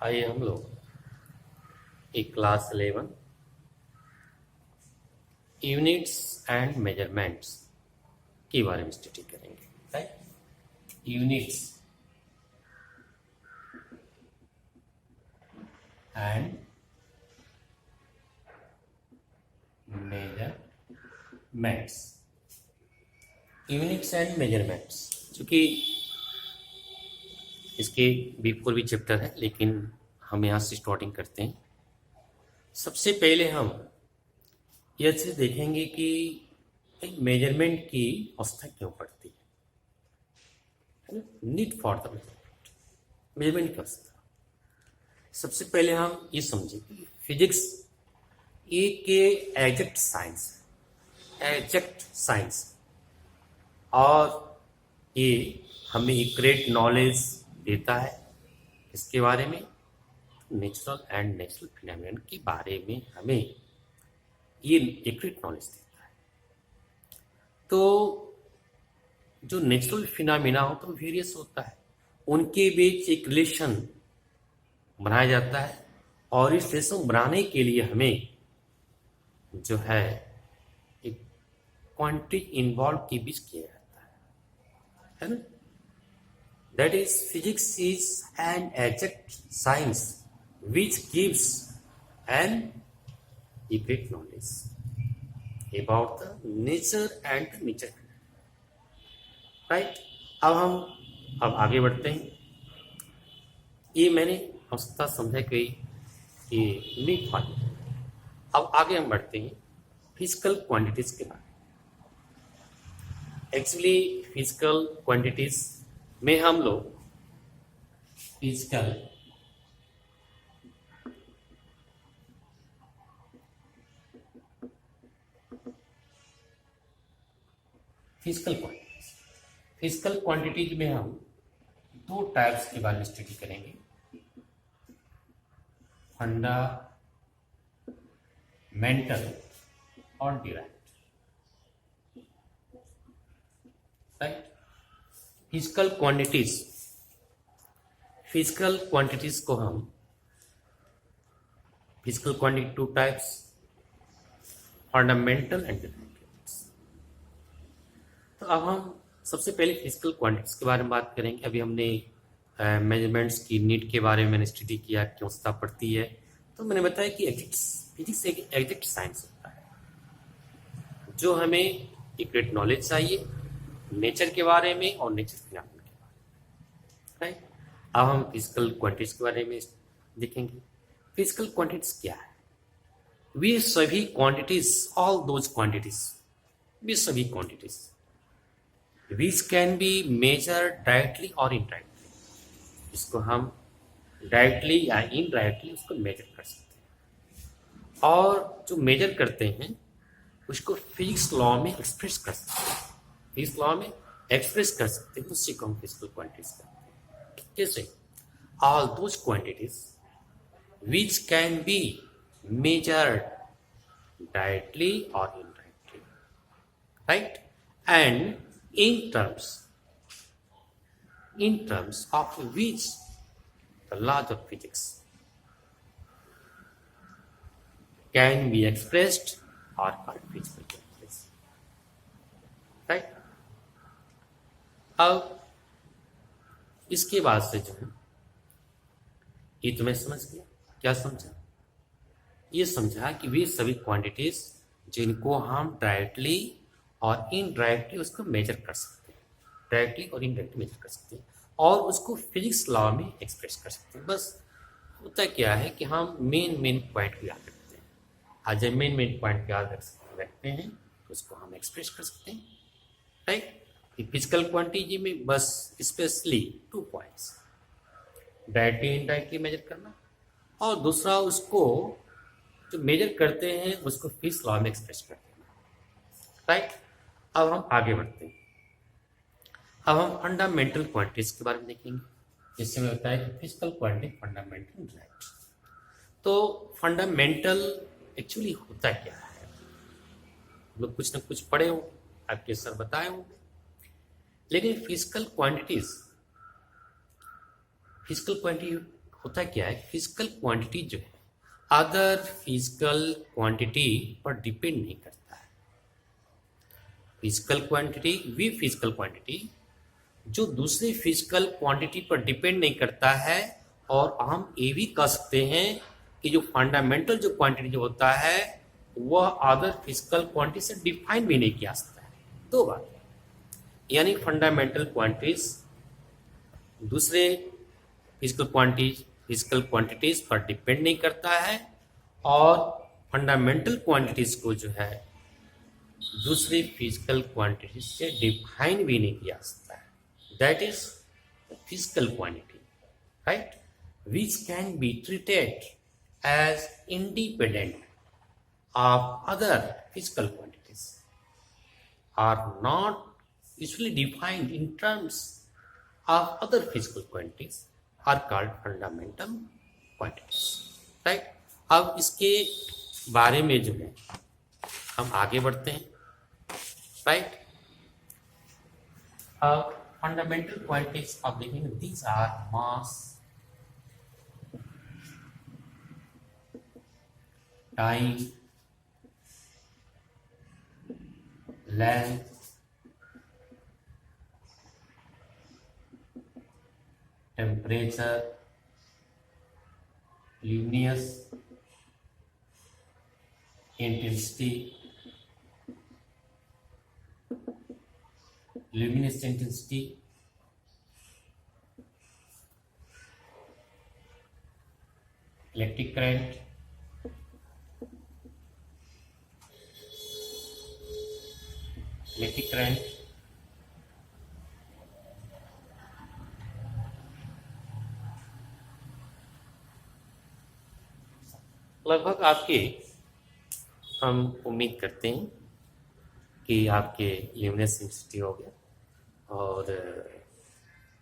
आइए हम लोग एक क्लास 11 यूनिट्स एंड मेजरमेंट्स के बारे में स्टडी करेंगे। Right, units and measurements. Units and measurements चूँकि इसके बिल्कुल भी चैप्टर है, लेकिन हम यहाँ से स्टार्टिंग करते हैं। सबसे पहले हम यह चीज देखेंगे कि मेजरमेंट की अवस्था क्यों पड़ती है, नीड फॉर द मेजरमेंट की अवस्था। सबसे पहले हम ये समझें कि फिजिक्स एक एग्जैक्ट साइंस और ये हमें एक्यूरेट नॉलेज देता है। इसके बारे में नेचुरल एंड नेचुरल फिनोमेनन के बारे में हमें ये एक्यूरेट नॉलेज देता है। तो जो नेचुरल फिनोमेना होता है वो वेरियस होता है, उनके बीच एक रिलेशन बनाया जाता है और इस रिलेशन बनाने के लिए हमें जो है एक क्वांटिटी इन्वॉल्व के बीच किया जाता है ना। That is physics is an exact science which gives an accurate knowledge about the nature and the nature. Right, अब आगे बढ़ते हैं। ये मैंने अवस्था समझा कि ये नीड फॉर। अब आगे हम बढ़ते हैं फिजिकल क्वांटिटीज के बारे में। एक्चुअली फिजिकल क्वांटिटीज में हम लोग फिजिकल क्वांटिटीज में हम दो टाइप्स के बारे में स्टडी करेंगे, फंडामेंटल और डिराइव्ड। राइट, फिजिकल क्वांटिटीज को हम physical quantity two types, fundamental and derived. तो अब हम सबसे पहले फिजिकल क्वांटिटीज के बारे में बात करेंगे। अभी हमने मेजरमेंट्स की नीड के बारे में मैंने स्टडी किया, क्यों अवस्था पड़ती है। तो मैंने बताया कि फिजिक्स एक एग्जैक्ट साइंस होता है जो हमें एक्यूरेट नॉलेज चाहिए नेचर के बारे में और नेचर फिनोमेना के बारे में। राइट, अब हम फिजिकल क्वांटिटीज के बारे में देखेंगे। फिजिकल क्वांटिटीज क्या है? वे सभी क्वांटिटीज, ऑल दोज क्वांटिटीज, वे सभी quantities which can be measured directly or indirectly। इसको हम डायरेक्टली या इनडायरेक्टली उसको मेजर कर सकते हैं, और जो मेजर करते हैं उसको फिजिक्स लॉ में एक्सप्रेस कर सकते हैं। फिजिक्स लॉ में एक्सप्रेस कर सकते हैं, उससे हम फिजिकल क्वांटिटीज करते हैं। कैसे? All those quantities which can be measured directly or indirectly, right, and in terms of which the laws of physics can be expressed or called physical quantities. Right? अब इसके बाद से जो है ये तुम्हें समझ गया। क्या समझा? ये समझा कि वे सभी क्वांटिटीज जिनको हम डायरेक्टली और इनडायरेक्टली उसको मेजर कर सकते हैं, डायरेक्टली और इनडायरेक्टली मेजर कर सकते हैं, और उसको फिजिक्स लॉ में एक्सप्रेस कर सकते हैं। बस होता क्या है कि हम मेन पॉइंट को याद रखते हैं। आज जब मेन पॉइंट याद रखते हैं तो उसको हम एक्सप्रेस कर सकते हैं। राइट, फिजिकल क्वांटिटी में बस specially 2 points, directly indirectly measure करना, और दूसरा उसको जो मेजर करते हैं उसको फिजिक्स लॉ में एक्सप्रेस कर देना। राइट, अब हम आगे बढ़ते हैं। अब हम फंडामेंटल क्वांटिटीज के बारे में देखेंगे, जिससे हमें बताया कि फिजिकल क्वांटिटी फंडामेंटल राइट। तो फंडामेंटल एक्चुअली होता क्या है? हम लोग कुछ ना कुछ पढ़े होंगे, आपके सर बताए होंगे, लेकिन फिजिकल क्वांटिटीज फिजिकल क्वांटिटी होता क्या है? फिजिकल क्वांटिटी जो है अदर फिजिकल क्वांटिटी पर डिपेंड नहीं करता है। फिजिकल क्वांटिटी वी फिजिकल क्वांटिटी जो दूसरी फिजिकल क्वांटिटी पर डिपेंड नहीं करता है, और हम ये भी कह सकते हैं कि जो फंडामेंटल जो क्वांटिटी जो होता है वह अदर फिजिकल क्वांटिटी से डिफाइन भी नहीं किया जाता है। दो बात, यानी फंडामेंटल क्वांटिटीज दूसरे फिजिकल क्वांटिटीज पर डिपेंड नहीं करता है, और फंडामेंटल क्वांटिटीज को जो है दूसरी फिजिकल क्वांटिटीज से डिफाइन भी नहीं किया जाता है। That is physical quantity, right, which can be treated as independent of other physical quantities, are not usually defined in terms of other physical quantities, are called fundamental quantities, right? अब इसके बारे में जो है हम आगे बढ़ते हैं, राइट। अब फंडामेंटल क्वांटिटीज आप देखेंगे, these are mass, time, length, temperature, luminous intensity, electric current, लगभग आपके हम उम्मीद करते हैं कि आपके ल्यूमिनस इंटेंसिटी हो गया, और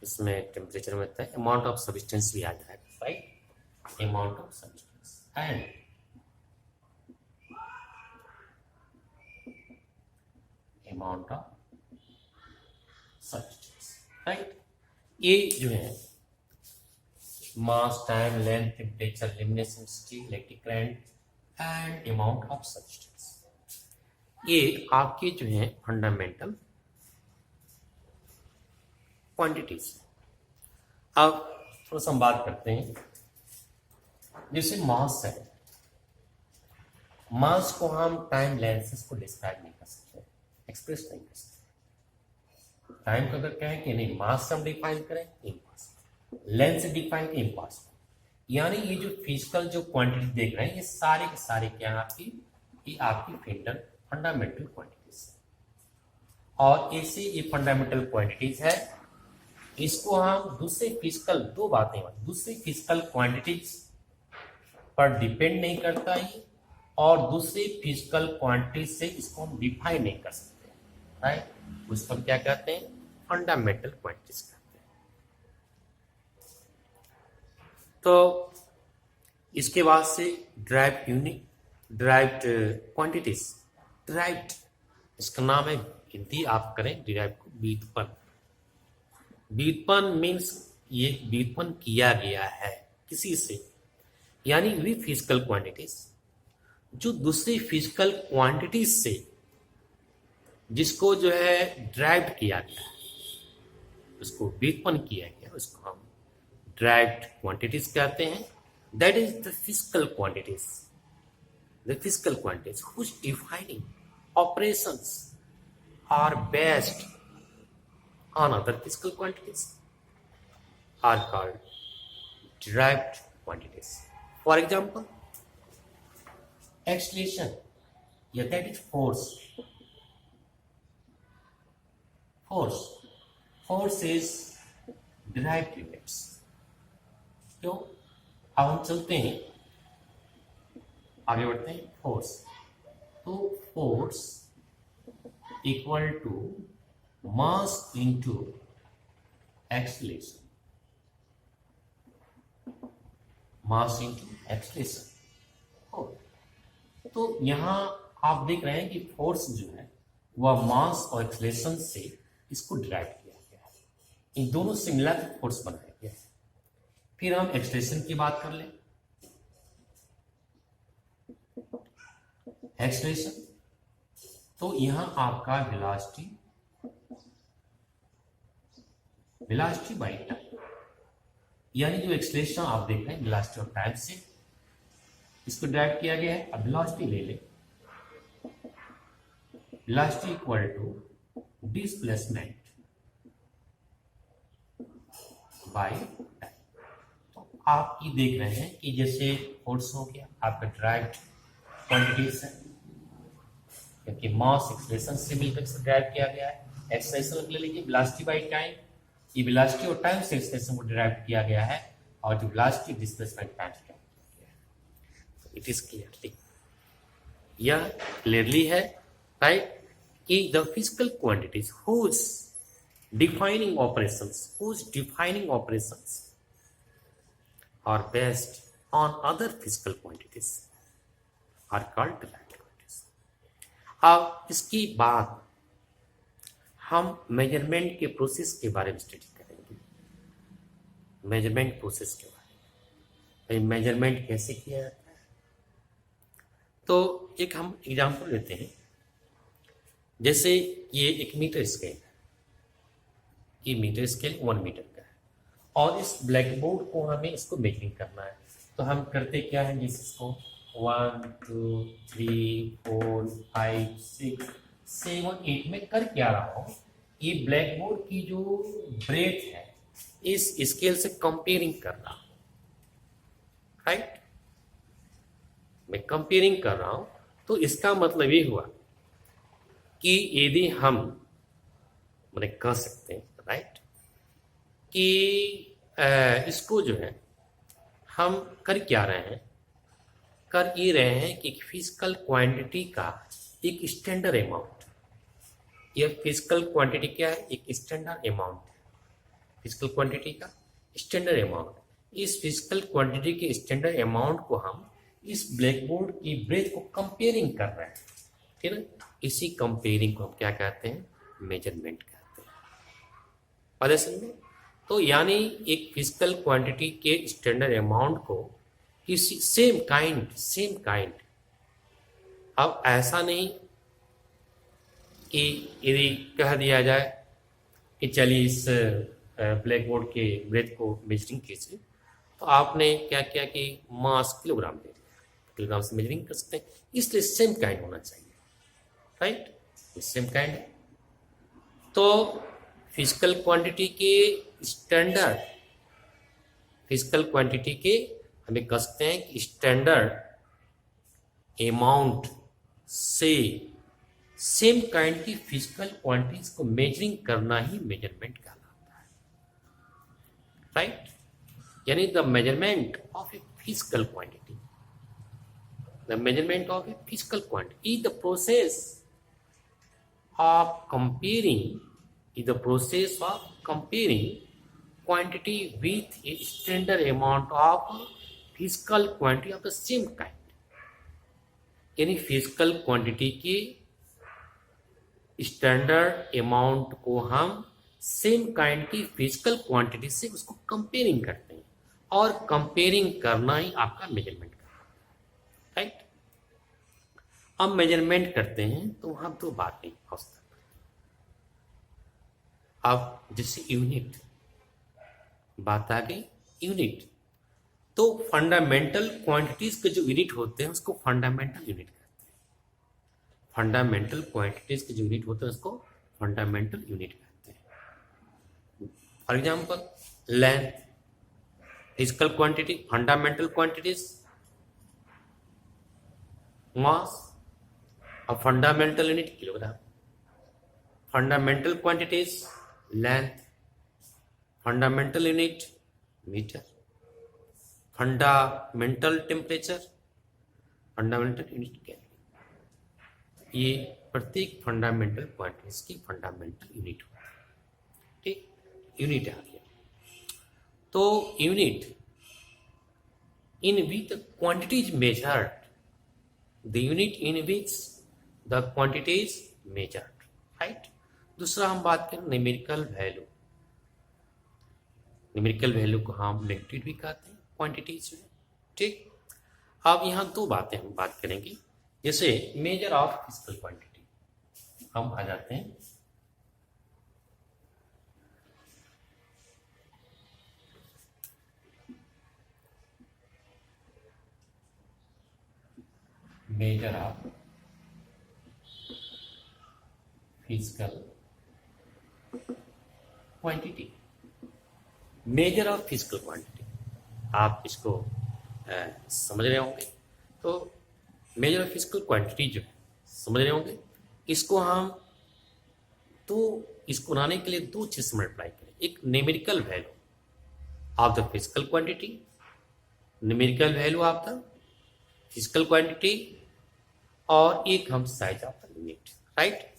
इसमें टेम्परेचर में होता है, अमाउंट ऑफ सब्सटेंस भी आ जाएगा, right, amount of substance and amount of substance, right. ये जो है mass, time, length, temperature, luminous intensity, electric current and amount of substance, ये आपके जो है फंडामेंटल क्वांटिटीज। अब थोड़ा सा हम बात करते हैं, जैसे मास है, मास को हम टाइम लेंथ से इसको डिस्क्राइब नहीं कर सकते, एक्सप्रेस नहीं कर सकते। टाइम को अगर कहें कि नहीं मास से हम डिफाइन करें, इम्पॉसिबल, लेंथ से डिफाइन इम्पॉसिबल। यानी ये जो फिजिकल जो क्वांटिटी देख रहे हैं, ये सारे के सारे क्या है आपकी, ये आपकी फंडामेंटल क्वांटिटीज, और ऐसे ये फंडामेंटल क्वांटिटीज है, इसको हम दूसरे फिजिकल, दो बातें, दूसरी फिजिकल क्वांटिटीज पर डिपेंड नहीं करता ये, और दूसरी फिजिकल क्वांटिटीज से इसको हम डिफाइन नहीं कर सकते, राइट। उसको हम क्या कहते हैं, फंडामेंटल क्वांटिटीज कहते हैं। तो इसके बाद से ड्राइव्ड क्वांटिटीज, ड्राइव्ड इसका नाम है, हिंदी आप करें डिराइव को, व्युत्पन्न। व्युत्पन्न मीन्स ये व्युत्पन्न किया गया है किसी से, यानी वी फिजिकल क्वांटिटीज जो दूसरी फिजिकल क्वांटिटीज से, जिसको जो है ड्राइव किया गया है, उसको व्युत्पन्न किया गया, उसको हम ड्राइव्ड क्वांटिटीज कहते हैं। That is the physical quantities, the physical quantities which defining operations are based on other physical quantities are called derived quantities. For example, acceleration, yeah, that is force. Force is derived units. क्यों? अब हम चलते हैं, आगे बढ़ते हैं। Force, तो force equal to mass into acceleration, mass into acceleration। हो, तो यहां आप देख रहे हैं कि फोर्स जो है वह मास और एक्सलेशन से इसको डिराइव किया गया है, इन दोनों से मिला के फोर्स बनाया गया है। फिर हम एक्सलेशन की बात कर लें। एक्सलेशन तो यहां आपका वेलोसिटी बाई टाइम, यानी जो एक्सलेशन आप देख रहे हैं वेलोसिटी और टाइम से इसको ड्राइव किया गया है। अब वेलोसिटी ले लें, velocity equal to displacement by time. तो आप ये देख रहे हैं कि जैसे फोर्स हो गया आपका ड्राइव्ड क्वांटिटीज है, क्योंकि मास एक्सलेशन से मिलकर से ड्राइव किया गया है। एक्सलेशन ले लीजिए वेलोसिटी बाय टाइम, ये वेलोसिटी और टाइम से एक्सलेशन को ड्राइव किया गया है, और जो वेलोसिटी डिस्प्लेसमेंट टाइम से किया गया है। तो इट इज क्लियरली, यह क्लियरली है राइट कि the physical quantities whose defining operations are based on other physical quantities are called derived quantities। अब इसकी बात हम मेजरमेंट के प्रोसेस के बारे में स्टडी करेंगे। मेजरमेंट प्रोसेस के बारे में, मेजरमेंट कैसे किया जाता है। तो एक हम एग्जांपल लेते हैं, जैसे ये एक मीटर स्केल है, ये मीटर स्केल 1 मीटर का है, और इस ब्लैक बोर्ड को हमें इसको मेजरिंग करना है। तो हम करते क्या है, जैसे इसको 1 2 3 4 5 6 7 8 में कर क्या रहा हूँ, ये ब्लैक बोर्ड की जो ब्रेथ है इस स्केल से कंपेयरिंग कर रहा हूँ, राइट। मैं कंपेयरिंग कर रहा हूँ, तो इसका मतलब ये हुआ कि यदि हम मैंने कह सकते हैं राइट कि इसको जो है हम कर क्या रहे हैं, कर ये रहे हैं कि फिजिकल क्वांटिटी का एक स्टैंडर्ड अमाउंट, यह फिजिकल क्वांटिटी क्या है, एक स्टैंडर्ड अमाउंट है, फिजिकल क्वांटिटी का स्टैंडर्ड अमाउंट। इस फिजिकल क्वांटिटी के स्टैंडर्ड अमाउंट को हम इस ब्लैक बोर्ड की ब्रेथ को कंपेयरिंग कर रहे हैं, ठीक है। इसी कंपेयरिंग को हम क्या कहते हैं, मेजरमेंट कहते हैं। पहले समझे, तो यानी एक फिजिकल क्वांटिटी के स्टैंडर्ड अमाउंट को किसी सेम काइंड, अब ऐसा नहीं कि यदि कह दिया जाए कि चलिए इस ब्लैक बोर्ड के ब्रेथ को मेजरिंग कीजिए, तो आपने क्या किया कि मास किलोग्राम ले लिया, किलोग्राम से मेजरिंग कर सकते हैं, इसलिए सेम काइंड होना चाहिए, राइट, सेम काइंड। तो फिजिकल क्वांटिटी के स्टैंडर्ड, फिजिकल क्वांटिटी के हमें कह सकते हैं कि स्टैंडर्ड अमाउंट से सेम काइंड की फिजिकल क्वांटिटीज को मेजरिंग करना ही मेजरमेंट कहलाता है, राइट। यानी the measurement of a physical quantity, the measurement of a physical quantity is the process of comparing quantity with a standard amount of physical quantity of the same kind। यानी physical quantity के standard amount को हम same kind की physical quantity से उसको comparing करते हैं, और कंपेयरिंग करना ही आपका मेजरमेंट का, राइट। अब मेजरमेंट करते हैं तो वहां दो बातें आवश्यक। अब जैसे यूनिट बात आ गई, यूनिट तो फंडामेंटल क्वांटिटीज के जो यूनिट होते हैं उसको फंडामेंटल यूनिट कहते हैं। फंडामेंटल क्वांटिटीज के जो यूनिट होते हैं उसको फंडामेंटल यूनिट कहते हैं। For example length, physical quantity, fundamental quantities mass, और fundamental unit kilogram. Fundamental quantities length, fundamental unit metre, fundamental temperature, fundamental unit kelvin. ये प्रत्येक फंडामेंटल क्वांटिटीज की फंडामेंटल यूनिट होती है, ठीक, यूनिट आ गया। तो unit in which the quantity is measured, the unit in which the quantity is measured, right. दूसरा हम बात करें न्यूमेरिकल वैल्यू। न्यूमेरिकल वैल्यू को हम मैग्नीट्यूड भी कहते हैं, क्वांटिटीज में। ठीक, अब यहाँ दो बातें हम बात करेंगे। जैसे मेजर ऑफ फिजिकल क्वांटिटी, हम आ जाते हैं measure of physical quantity. Measure of physical quantity, आप इसको समझ रहे होंगे। तो मेजर ऑफ फिजिकल क्वांटिटी जो है समझ रहे होंगे, इसको हम तो इसको बनाने के लिए दो चीज से मल्टीप्लाई करें। एक numerical value of the physical quantity, numerical value of the physical quantity, और एक हम size of the unit, right.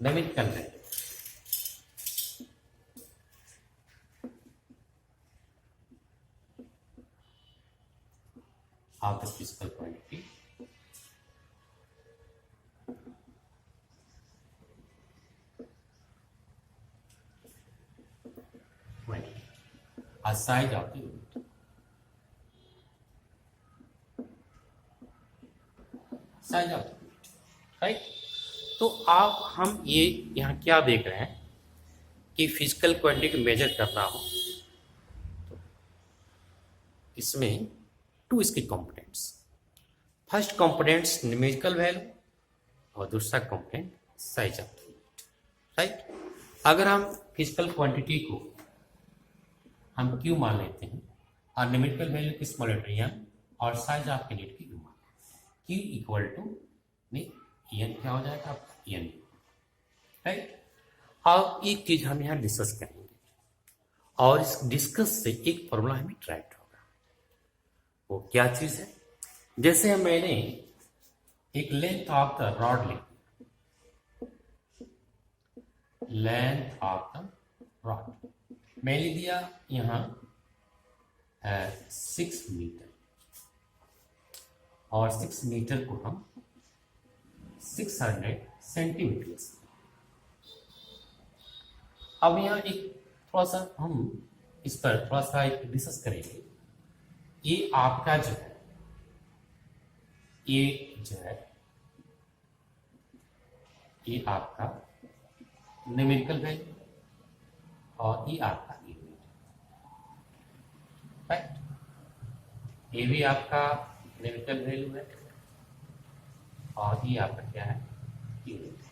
Numerical value of the physical quantity, a size of the unit, size of the unit, right. तो आप हम ये यहाँ क्या देख रहे हैं कि फिजिकल क्वांटिटी मेजर करना हो तो इसमें टू इसके components, first components numerical value और दूसरा component size of the unit, right. अगर हम फिजिकल क्वांटिटी को हम क्यू मान लेते हैं और न्यूमेरिकल वैल्यू की स्मॉल लेटर एन और साइज ऑफ यूनिट की यू मान, क्यू इक्वल टू एन क्या हो जाएगा आपका एन, राइट। अब एक चीज हम यहाँ डिस्कस करेंगे और इस डिस्कस से एक फॉर्मूला हमें ट्राइट होगा। वो क्या चीज है, जैसे मैंने एक लेंथ ऑफ द रॉड ली, लेंथ ऑफ द रॉड मैंने दिया यहाँ 6 मीटर, और 6 मीटर को हम 600 सेंटीमीटर। अब यहाँ एक थोड़ा सा हम इस पर थोड़ा सा एक डिस्कस करेंगे। ये आपका जो है, ये जो है ये आपका न्यूमेरिकल वैल्यू और ये आपका यूनिट, राइट। ये भी आपका न्यूमेरिकल वैल्यू है और ये आपका क्या है, यूनिट।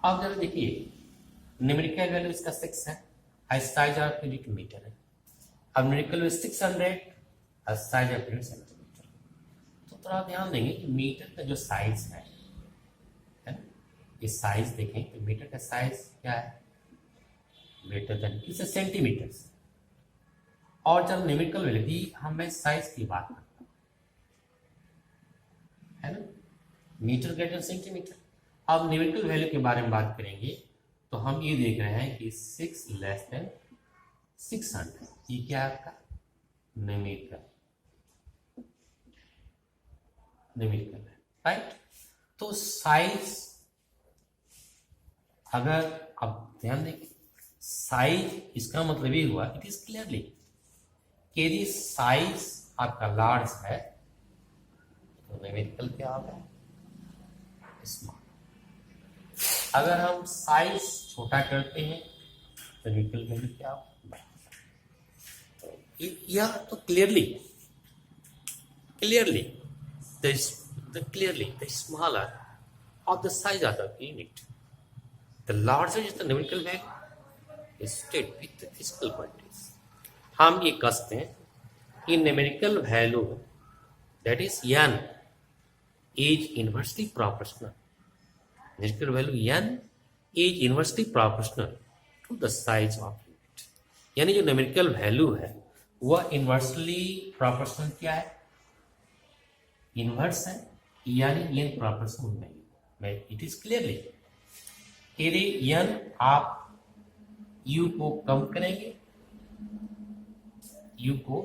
अब जरा देखिए, न्यूमेरिकल वैल्यू इसका 6 है, साइज ऑफ यूनिट मीटर है। अब न्यूमेरिकल वैल्यू 600 और साइज ऑफ यूनिट सेंटीमीटर। तो थोड़ा ध्यान देंगे कि मीटर का जो साइज है ना, ये साइज देखें तो मीटर का साइज क्या है, ग्रेटर देन किससे, सेंटीमीटर से। और जब न्यूमेरिकल वैल्यू दी, मैं साइज की बात करता हूँ, है ना, मीटर ग्रेटर सेंटीमीटर। अब न्यूमेरिकल वैल्यू के बारे में बात करेंगे तो हम ये देख रहे हैं कि 6 लेस देन 600, ये क्या है आपका न्यूमेरिकल है, राइट। तो साइज, अगर आप ध्यान देंगे, साइज इसका मतलब ये हुआ, इट इज क्लियरली कि यदि साइज आपका लार्ज है तो न्यूमेरिकल क्या होगा, स्मॉल। अगर हम साइज छोटा करते हैं तो न्यूमेरिकल वैल्यू क्या होगा, या तो clearly the smaller of the size of the unit, the larger is the numerical value is stated with the physical quantities। हम ये कहते हैं कि numerical value that is n is inversely proportional, numerical value n is inversely proportional to the size of unit। यानी जो numerical value है वह inversely proportional क्या है, इन्वर्स है, यानी n प्रोपोर्शनल नहीं है। इट इज क्लियरली, यदि n आप u को कम करेंगे, u को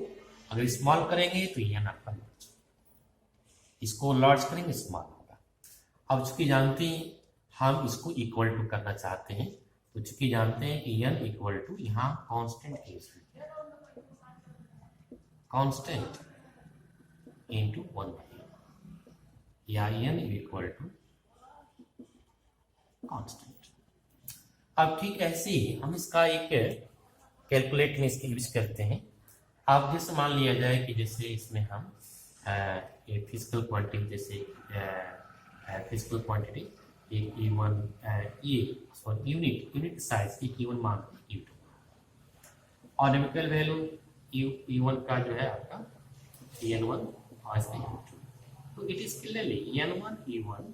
अगर स्मॉल करेंगे तो n आपका लार्ज, इसको लार्ज करेंगे स्मॉल होगा। अब चूंकि जानते हैं हम इसको इक्वल टू करना चाहते हैं तो चूंकि जानते हैं कि n इक्वल टू यहाँ कांस्टेंट केस में कांस्टेंट इनटू 1 या n इक्वल टू कांस्टेंट। अब ठीक ऐसे ही हम इसका एक कैलकुलेट में इसकी यूज करते हैं। अब जैसे मान लिया जाए कि जैसे इसमें हम एक फिजिकल क्वांटिटी जैसे फिजिकल क्वांटिटी एक यूनिट साइज की गिवन मान U2 और न्यूमेरिकल वैल्यू U1 का जो है आपका N1 और इसका U2। तो it is clearly N1 U1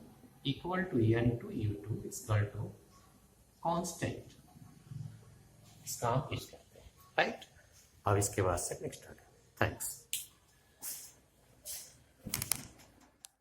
equal to N2 U2 equal to constant. इसका हम यूज करते हैं, राइट। अब इसके बाद से नेक्स्ट थैंक्स।